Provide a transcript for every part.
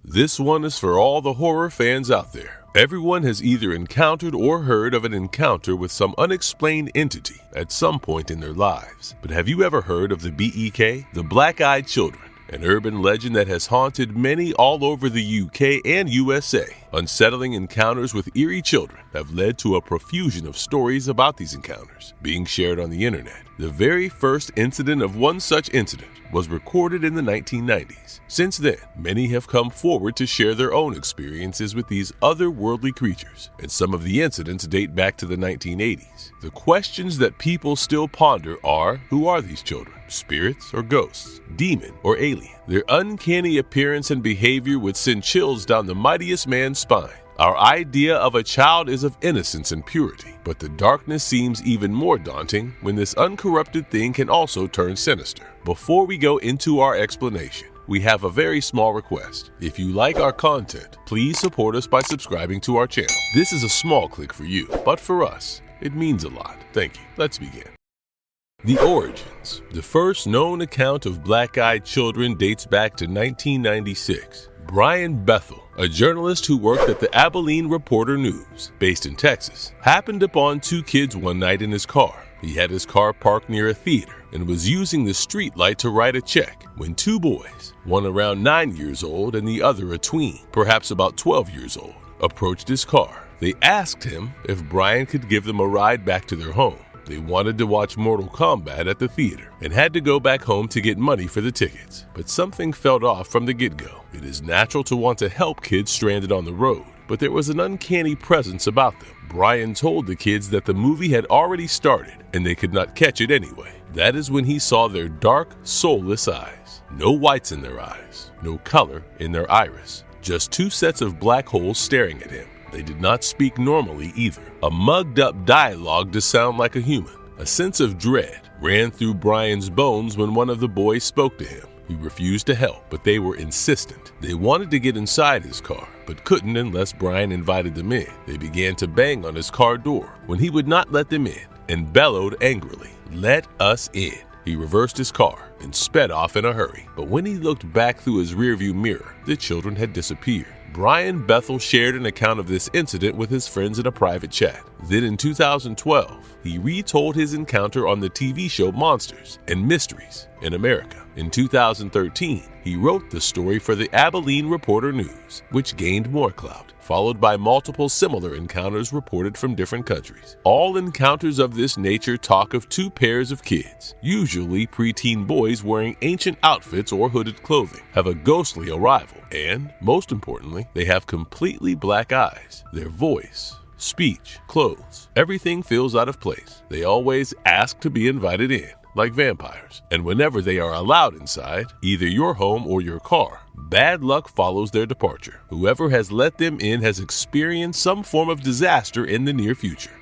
This one is for all the horror fans out there. Everyone has either encountered or heard of an encounter with some unexplained entity at some point in their lives. But have you ever heard of the B.E.K, the black-eyed children? An urban legend that has haunted many all over the U.K. and U.S.A. Unsettling encounters with eerie children have led to a profusion of stories about these encounters being shared on the internet. The very first incident of one such incident was recorded in the 1990s. Since then, many have come forward to share their own experiences with these otherworldly creatures, and some of the incidents date back to the 1980s. The questions that people still ponder are, who are these children? Spirits or ghosts? Demon or alien? Their uncanny appearance and behavior would send chills down the mightiest man's spine. Our idea of a child is of innocence and purity, but the darkness seems even more daunting when this uncorrupted thing can also turn sinister. Before we go into our explanation, we have a very small request. If you like our content, please support us by subscribing to our channel. This is a small click for you, but for us, it means a lot. Thank you. Let's begin. The origins. The first known account of black-eyed children dates back to 1996. Brian Bethel, a journalist who worked at the Abilene Reporter News, based in Texas, happened upon two kids one night in his car. He had his car parked near a theater and was using the street light to write a check when two boys, one around 9 years old and the other a tween, perhaps about 12 years old, approached his car. They asked him if Brian could give them a ride back to their home. They wanted to watch Mortal Kombat at the theater and had to go back home to get money for the tickets. But something felt off from the get-go. It is natural to want to help kids stranded on the road, but there was an uncanny presence about them. Brian told the kids that the movie had already started and they could not catch it anyway. That is when he saw their dark, soulless eyes. No whites in their eyes, no color in their iris, just two sets of black holes staring at him. They did not speak normally either. A mugged-up dialogue to sound like a human. A sense of dread ran through Brian's bones when one of the boys spoke to him. He refused to help, but they were insistent. They wanted to get inside his car, but couldn't unless Brian invited them in. They began to bang on his car door when he would not let them in and bellowed angrily, "Let us in." He reversed his car and sped off in a hurry. But when he looked back through his rearview mirror, the children had disappeared. Brian Bethel shared an account of this incident with his friends in a private chat. Then in 2012, he retold his encounter on the TV show Monsters and Mysteries in America. In 2013, he wrote the story for the Abilene Reporter News, which gained more clout, followed by multiple similar encounters reported from different countries. All encounters of this nature talk of two pairs of kids, usually preteen boys wearing ancient outfits or hooded clothing, have a ghostly arrival, and, most importantly, they have completely black eyes. Their voice, speech, clothes, everything feels out of place. They always ask to be invited in, like vampires, and whenever they are allowed inside, either your home or your car, bad luck follows their departure. Whoever has let them in has experienced some form of disaster in the near future.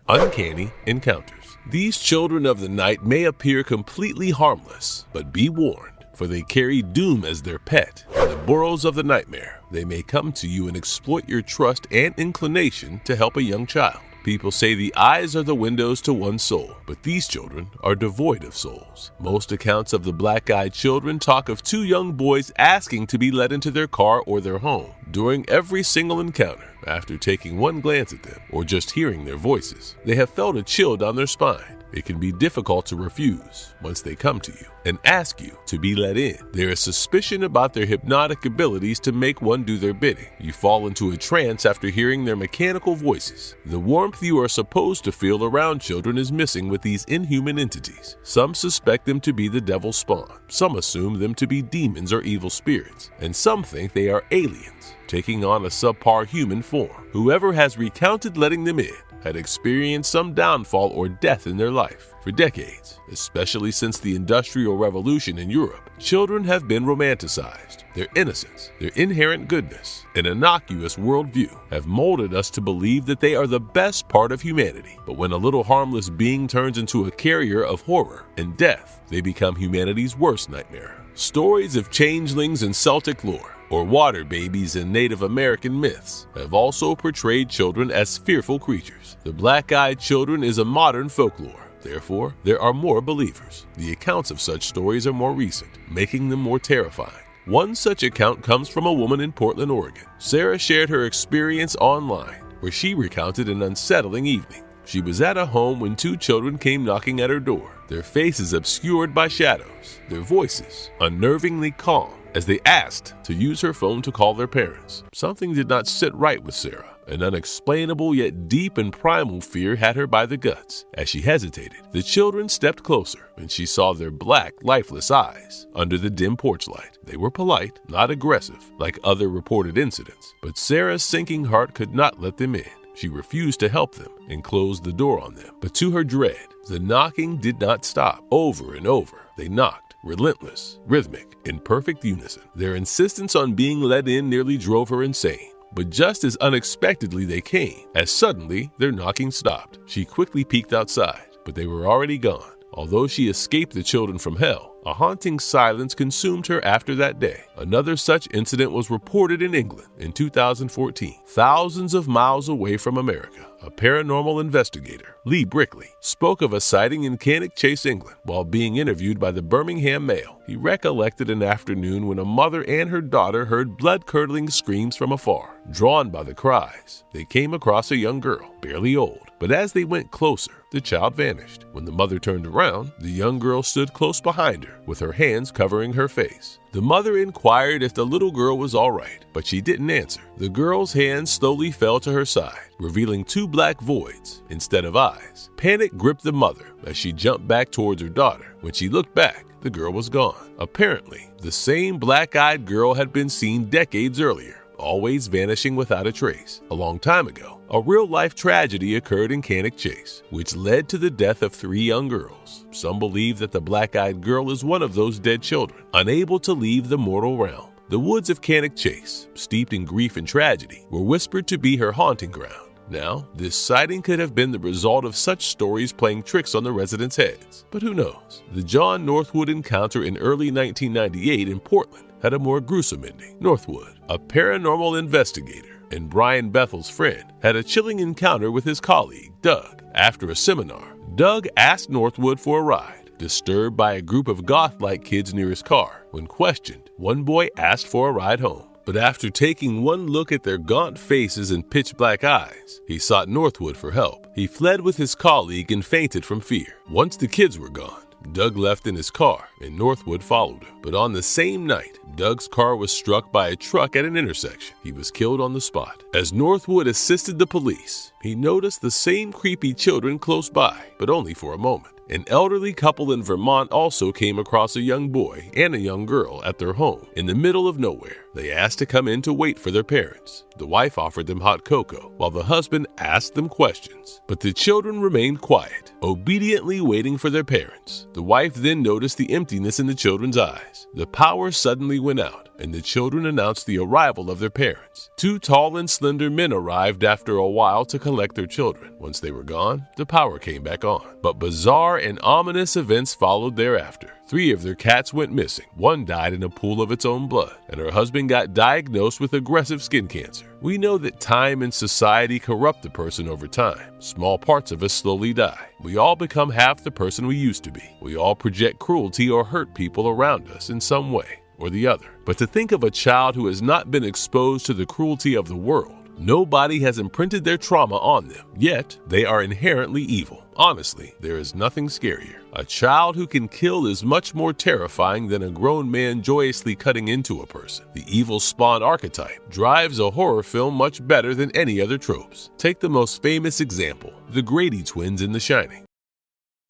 Uncanny encounters. These children of the night may appear completely harmless, but be warned, for they carry doom as their pet. In the burrows of the nightmare, they may come to you and exploit your trust and inclination to help a young child. People say the eyes are the windows to one's soul, but these children are devoid of souls. Most accounts of the black-eyed children talk of two young boys asking to be let into their car or their home. During every single encounter, after taking one glance at them or just hearing their voices, they have felt a chill down their spine. It can be difficult to refuse once they come to you and ask you to be let in. There is suspicion about their hypnotic abilities to make one do their bidding. You fall into a trance after hearing their mechanical voices. The warmth you are supposed to feel around children is missing with these inhuman entities. Some suspect them to be the devil's spawn. Some assume them to be demons or evil spirits. And some think they are aliens, taking on a subpar human form. Whoever has recounted letting them in had experienced some downfall or death in their life. For decades, especially since the Industrial Revolution in Europe, children have been romanticized. Their innocence, their inherent goodness, and innocuous worldview have molded us to believe that they are the best part of humanity. But when a little harmless being turns into a carrier of horror and death, they become humanity's worst nightmare. Stories of changelings in Celtic lore, or water babies in Native American myths, have also portrayed children as fearful creatures. The black-eyed children is a modern folklore. Therefore, there are more believers. The accounts of such stories are more recent, making them more terrifying. One such account comes from a woman in Portland, Oregon. Sarah shared her experience online, where she recounted an unsettling evening. She was at a home when two children came knocking at her door, their faces obscured by shadows, their voices unnervingly calm as they asked to use her phone to call their parents. Something did not sit right with Sarah. An unexplainable yet deep and primal fear had her by the guts. As she hesitated, the children stepped closer, and she saw their black, lifeless eyes under the dim porch light. They were polite, not aggressive, like other reported incidents, but Sarah's sinking heart could not let them in. She refused to help them and closed the door on them. But to her dread, the knocking did not stop. Over and over, they knocked, relentless, rhythmic, in perfect unison. Their insistence on being let in nearly drove her insane. But just as unexpectedly they came, as suddenly their knocking stopped. She quickly peeked outside, but they were already gone. Although she escaped the children from hell, a haunting silence consumed her after that day. Another such incident was reported in England in 2014, thousands of miles away from America. A paranormal investigator, Lee Brickley, spoke of a sighting in Cannock Chase, England, while being interviewed by the Birmingham Mail. He recollected an afternoon when a mother and her daughter heard blood-curdling screams from afar. Drawn by the cries, they came across a young girl, barely old. But as they went closer, the child vanished. When the mother turned around, the young girl stood close behind her, with her hands covering her face. The mother inquired if the little girl was all right, but she didn't answer. The girl's hands slowly fell to her side, revealing two black voids instead of eyes. Panic gripped the mother as she jumped back towards her daughter. When she looked back, the girl was gone. Apparently, the same black-eyed girl had been seen decades earlier, always vanishing without a trace. A long time ago, a real-life tragedy occurred in Cannock Chase, which led to the death of 3 young girls. Some believe that the black-eyed girl is one of those dead children, unable to leave the mortal realm. The woods of Cannock Chase, steeped in grief and tragedy, were whispered to be her haunting ground. Now, this sighting could have been the result of such stories playing tricks on the residents' heads. But who knows? The John Northwood encounter in early 1998 in Portland had a more gruesome ending. Northwood, a paranormal investigator and Brian Bethel's friend, had a chilling encounter with his colleague, Doug. After a seminar, Doug asked Northwood for a ride. Disturbed by a group of goth-like kids near his car, when questioned, one boy asked for a ride home. But after taking one look at their gaunt faces and pitch-black eyes, he sought Northwood for help. He fled with his colleague and fainted from fear. Once the kids were gone, Doug left in his car and Northwood followed him. But on the same night, Doug's car was struck by a truck at an intersection. He was killed on the spot. As Northwood assisted the police, he noticed the same creepy children close by, but only for a moment. An elderly couple in Vermont also came across a young boy and a young girl at their home in the middle of nowhere. They asked to come in to wait for their parents. The wife offered them hot cocoa, while the husband asked them questions. But the children remained quiet, obediently waiting for their parents. The wife then noticed the emptiness in the children's eyes. The power suddenly went out, and the children announced the arrival of their parents. 2 tall and slender men arrived after a while to collect their children. Once they were gone, the power came back on. But bizarre and ominous events followed thereafter. 3 of their cats went missing. 1 died in a pool of its own blood, and her husband got diagnosed with aggressive skin cancer. We know that time and society corrupt the person over time. Small parts of us slowly die. We all become half the person we used to be. We all project cruelty or hurt people around us in some way or the other. But to think of a child who has not been exposed to the cruelty of the world, nobody has imprinted their trauma on them, yet they are inherently evil. Honestly, there is nothing scarier. A child who can kill is much more terrifying than a grown man joyously cutting into a person. The evil spawn archetype drives a horror film much better than any other tropes. Take the most famous example, the Grady twins in The Shining.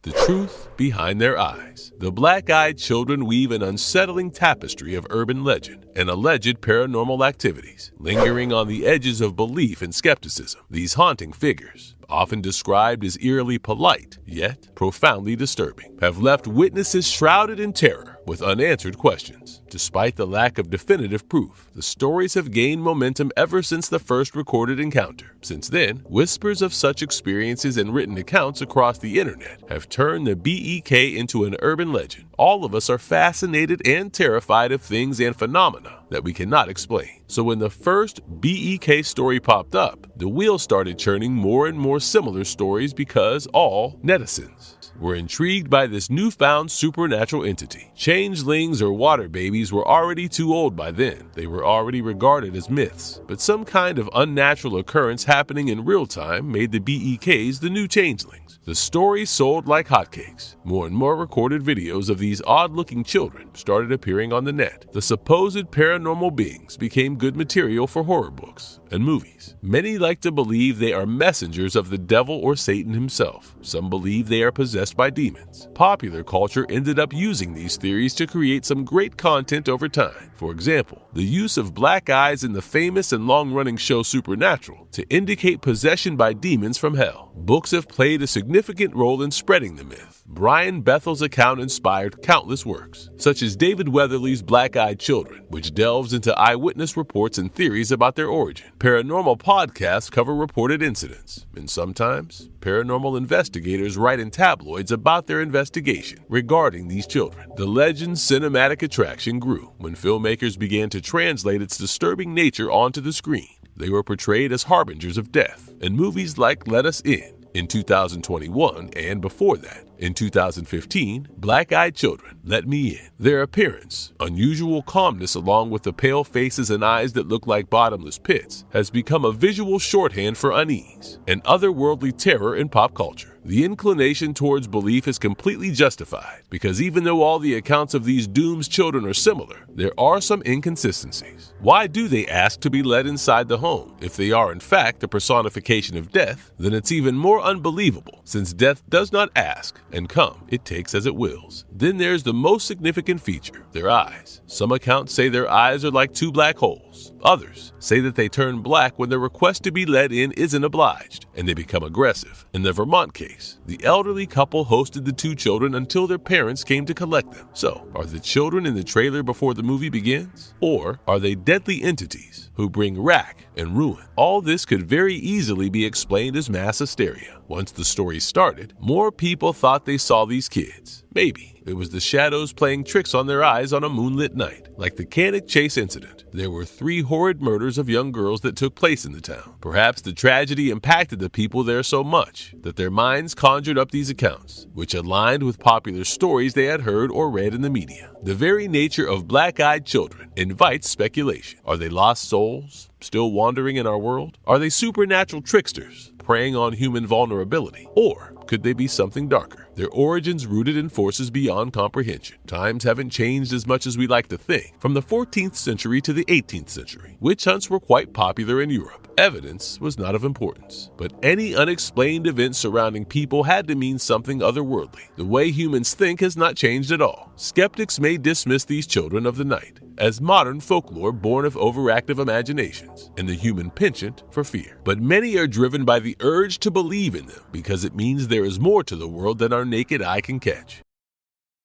The truth behind their eyes. The black-eyed children weave an unsettling tapestry of urban legend and alleged paranormal activities, lingering on the edges of belief and skepticism. These haunting figures, often described as eerily polite, yet profoundly disturbing, have left witnesses shrouded in terror with unanswered questions. Despite the lack of definitive proof, the stories have gained momentum ever since the first recorded encounter. Since then, whispers of such experiences and written accounts across the internet have turned the B.E.K into an urban legend. All of us are fascinated and terrified of things and phenomena that we cannot explain. So when the first B.E.K story popped up, the wheel started churning more and more similar stories because all netizens were intrigued by this newfound supernatural entity. Changelings or water babies were already too old by then. They were already regarded as myths, but some kind of unnatural occurrence happening in real time made the B.E.Ks the new changelings. The story sold like hotcakes. More and more recorded videos of these odd-looking children started appearing on the net. The supposed paranormal beings became good material for horror books and movies. Many like to believe they are messengers of the devil or Satan himself. Some believe they are possessed by demons. Popular culture ended up using these theories to create some great content over time. For example, the use of black eyes in the famous and long-running show Supernatural to indicate possession by demons from hell. Books have played a significant role in spreading the myth. Brian Bethel's account inspired countless works, such as David Weatherly's Black-Eyed Children, which delves into eyewitness reports and theories about their origin. Paranormal podcasts cover reported incidents, and sometimes paranormal investigators write in tabloids about their investigation regarding these children. The legend's cinematic attraction grew when filmmakers began to translate its disturbing nature onto the screen. They were portrayed as harbingers of death in movies like Let Us In 2021, and before that, in 2015, Black-Eyed Children, Let Me In. Their appearance, unusual calmness along with the pale faces and eyes that look like bottomless pits, has become a visual shorthand for unease and otherworldly terror in pop culture. The inclination towards belief is completely justified because even though all the accounts of these doomed children are similar, there are some inconsistencies. Why do they ask to be led inside the home? If they are in fact the personification of death, then it's even more unbelievable since death does not ask and come, it takes as it wills. Then there's the most significant feature, their eyes. Some accounts say their eyes are like two black holes. Others say that they turn black when their request to be let in isn't obliged, and they become aggressive. In the Vermont case, the elderly couple hosted the two children until their parents came to collect them. So, are the children in the trailer before the movie begins? Or are they deadly entities who bring wrack and ruin? All this could very easily be explained as mass hysteria. Once the story started, more people thought they saw these kids. Maybe it was the shadows playing tricks on their eyes on a moonlit night. Like the Cannock Chase incident, there were 3 horrid murders of young girls that took place in the town. Perhaps the tragedy impacted the people there so much that their minds conjured up these accounts, which aligned with popular stories they had heard or read in the media. The very nature of Black-Eyed Children invites speculation. Are they lost souls, still wandering in our world? Are they supernatural tricksters, preying on human vulnerability? Or could they be something darker? Their origins rooted in forces beyond comprehension. Times haven't changed as much as we like to think. From the 14th century to the 18th century, witch hunts were quite popular in Europe. Evidence was not of importance, but any unexplained event surrounding people had to mean something otherworldly. The way humans think has not changed at all. Skeptics may dismiss these children of the night as modern folklore born of overactive imaginations and the human penchant for fear. But many are driven by the urge to believe in them because it means there is more to the world than our naked eye can catch.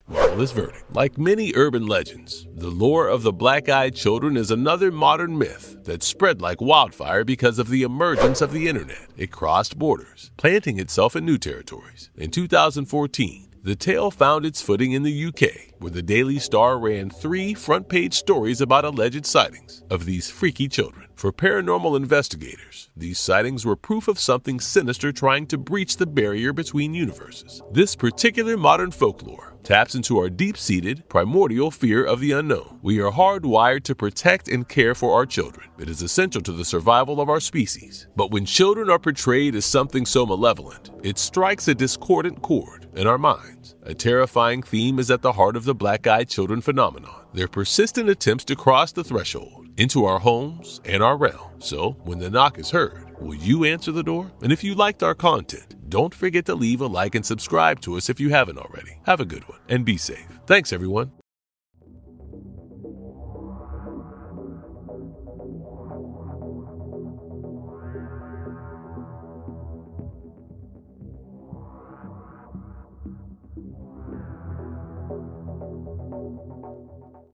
Marvelous verdict. Like many urban legends, the lore of the Black-Eyed Children is another modern myth that spread like wildfire because of the emergence of the internet. It crossed borders, planting itself in new territories. In 2014, the tale found its footing in the U.K., where the Daily Star ran 3 front-page stories about alleged sightings of these freaky children. For paranormal investigators, these sightings were proof of something sinister trying to breach the barrier between universes. This particular modern folklore taps into our deep-seated, primordial fear of the unknown. We are hardwired to protect and care for our children. It is essential to the survival of our species. But when children are portrayed as something so malevolent, it strikes a discordant chord in our minds. A terrifying theme is at the heart of the Black-Eyed Children phenomenon. Their persistent attempts to cross the threshold into our homes and our realm. So, when the knock is heard, will you answer the door? And if you liked our content, don't forget to leave a like and subscribe to us if you haven't already. Have a good one and be safe. Thanks, everyone.